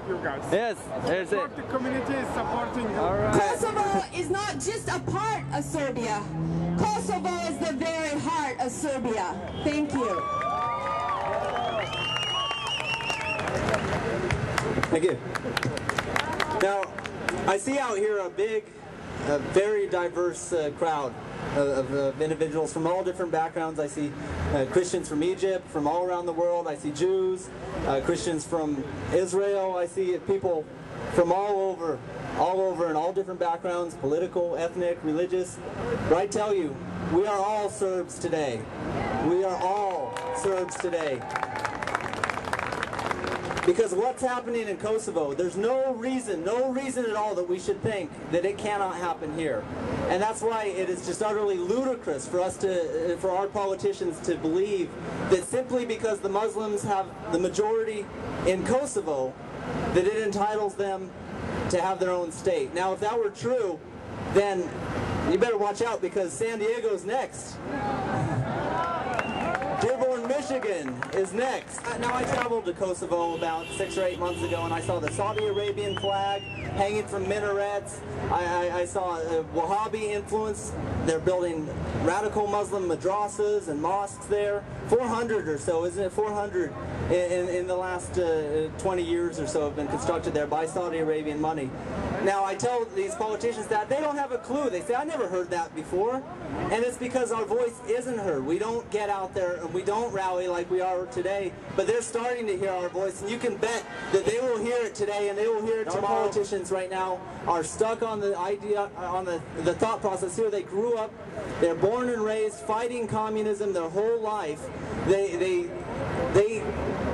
you guys. Yes, there's it. The community is supporting you. All right. Kosovo is not just a part of Serbia. Kosovo is the very heart of Serbia. Thank you. Thank you. Now, I see out here a big, very diverse crowd of individuals from all different backgrounds. I see Christians from Egypt, from all around the world. I see Jews, Christians from Israel. I see people from all over in all different backgrounds, political, ethnic, religious. But I tell you, we are all Serbs today. We are all Serbs today. Because what's happening in Kosovo, there's no reason at all that we should think that it cannot happen here. And that's why it is just utterly ludicrous for us for our politicians to believe that simply because the Muslims have the majority in Kosovo, that it entitles them to have their own state. Now, if that were true, then you better watch out, because San Diego's next. Dearborn, Michigan is next. Now, I traveled to Kosovo about 6 or 8 months ago, and I saw the Saudi Arabian flag hanging from minarets. I saw Wahhabi influence. They're building radical Muslim madrasas and mosques there. 400 or so, isn't it? 400 in the last 20 years or so have been constructed there by Saudi Arabian money. Now, I tell these politicians that they don't have a clue. They say, I never heard that before. And it's because our voice isn't heard. We don't get out there and we don't rally like we are today. But they're starting to hear our voice, and you can bet that they will hear it today and they will hear it tomorrow. Politicians right now are stuck on the idea, on the thought process here. They grew up, they're born and raised fighting communism their whole life. They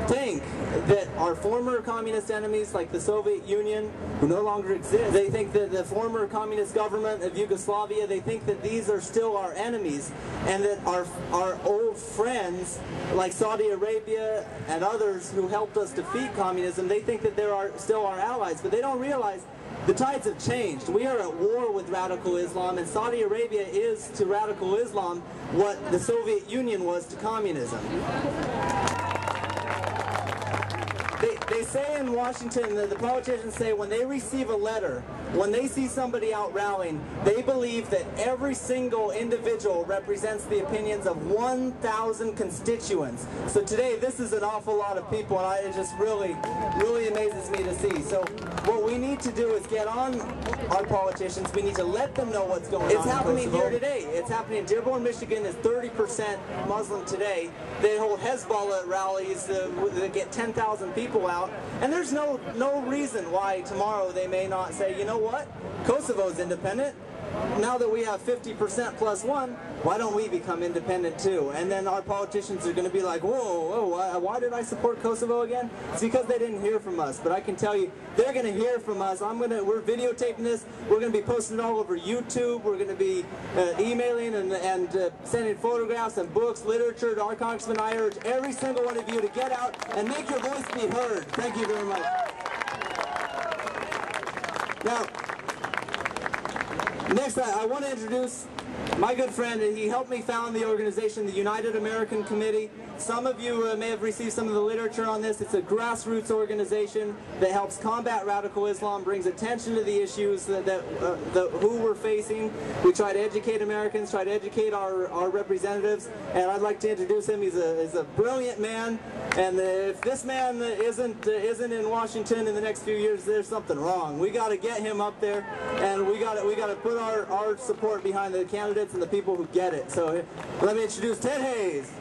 think that our former communist enemies, like the Soviet Union, who no longer exist, they think that the former communist government of Yugoslavia, they think that these are still our enemies, and that our old friends, like Saudi Arabia and others who helped us defeat communism, they think that they're still our allies, but they don't realize the tides have changed. We are at war with radical Islam, and Saudi Arabia is to radical Islam what the Soviet Union was to communism. They say in Washington, the politicians say when they receive a letter, when they see somebody out rallying, they believe that every single individual represents the opinions of 1,000 constituents. So today, this is an awful lot of people, and it just really amazes me to see. So what we need to do is get on our politicians. We need to let them know what's going on. It's happening here today. It's happening in Dearborn, Michigan. Is 30% Muslim today. They hold Hezbollah rallies that get 10,000 people out. And there's no reason why tomorrow they may not say, you know what, Kosovo's independent. Now that we have 50% plus one, why don't we become independent too? And then our politicians are going to be like, whoa, why did I support Kosovo again? It's because they didn't hear from us. But I can tell you, they're going to hear from us. We're videotaping this. We're going to be posting it all over YouTube. We're going to be emailing and sending photographs and books, literature to our congressman. I urge every single one of you to get out and make your voice be heard. Thank you very much. Now, next, I want to introduce my good friend. He helped me found the organization, the United American Committee. Some of you may have received some of the literature on this. It's a grassroots organization that helps combat radical Islam, brings attention to the issues who we're facing. We try to educate Americans, try to educate our representatives, and I'd like to introduce him. He's a brilliant man, and if this man isn't in Washington in the next few years, there's something wrong. We got to get him up there, and we got to put our support behind the candidates and the people who get it. So let me introduce Ted Hayes.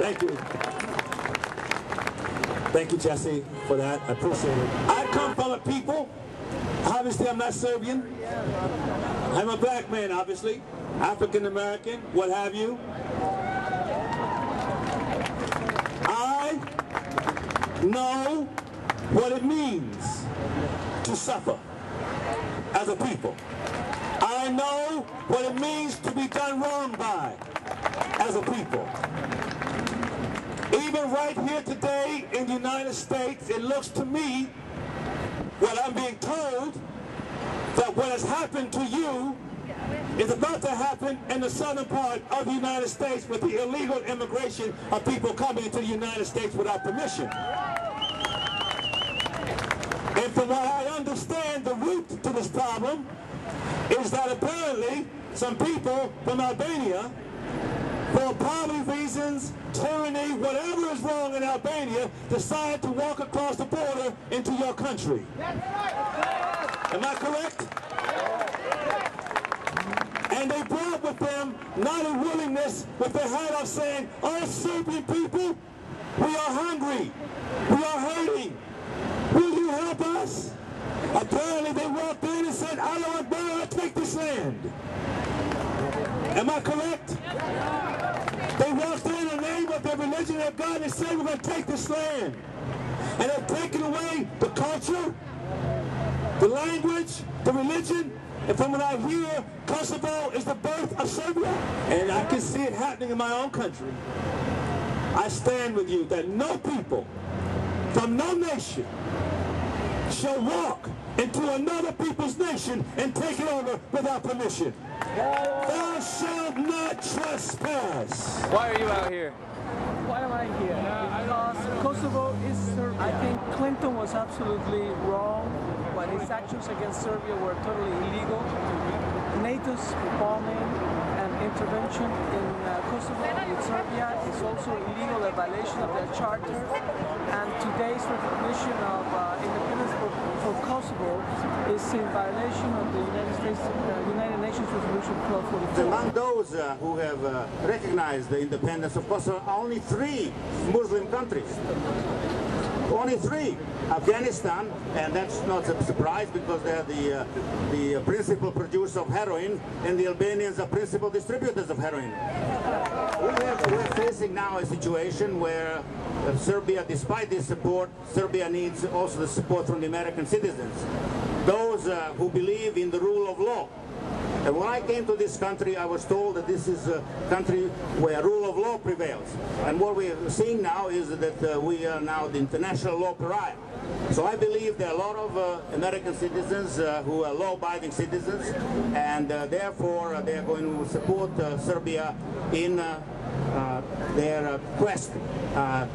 Thank you. Thank you, Jesse, for that. I appreciate it. I come from a people, obviously I'm not Serbian. I'm a black man, obviously. African American, what have you. I know what it means to suffer as a people. I know what it means to be done wrong by as a people. Even right here today in the United States, it looks to me, well, I'm being told that what has happened to you is about to happen in the southern part of the United States with the illegal immigration of people coming into the United States without permission. And from what I understand, the root to this problem is that apparently some people from Albania, for poverty reasons, tyranny, whatever is wrong in Albania, decide to walk across the border into your country. Am I correct? And they brought with them not a willingness with their head up saying, all Serbian people, we are hungry, we are hurting, will you help us? Apparently they walked in and said, Allah Akbar, take this land. Am I correct? They walked in the name of their religion, their God, and said, we're going to take this land. And they've taken away the culture, the language, the religion, and from what I hear, Kosovo is the birth of Serbia. And I can see it happening in my own country. I stand with you that no people from no nation shall walk into another people's nation and take it over without permission. Thou shalt not trespass. Why are you out here? Why am I here? Because Kosovo is Serbia. I think Clinton was absolutely wrong when his actions against Serbia were totally illegal. NATO's bombing and intervention in Kosovo with Serbia is also illegal, a violation of their charter. And today's recognition of independence for Kosovo is in violation of the United Nations Resolution 1244. Among those who have recognized the independence of Kosovo are only 3 Muslim countries. Only 3. Afghanistan, and that's not a surprise because they're the principal producer of heroin, and the Albanians are principal distributors of heroin. We're facing now a situation where Serbia, despite this support, Serbia needs also the support from the American citizens, those who believe in the rule of law. And when I came to this country, I was told that this is a country where rule of law prevails. And what we're seeing now is that we are now the international law pariah. So I believe there are a lot of American citizens who are law-abiding citizens, and therefore they are going to support Serbia in their quest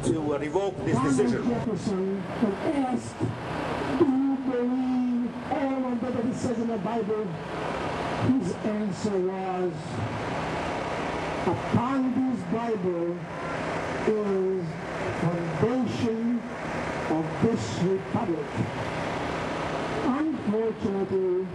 to revoke this decision. Jefferson was asked, do you believe all of that it says in the Bible? His answer was, upon this Bible is foundation of this republic. Unfortunately,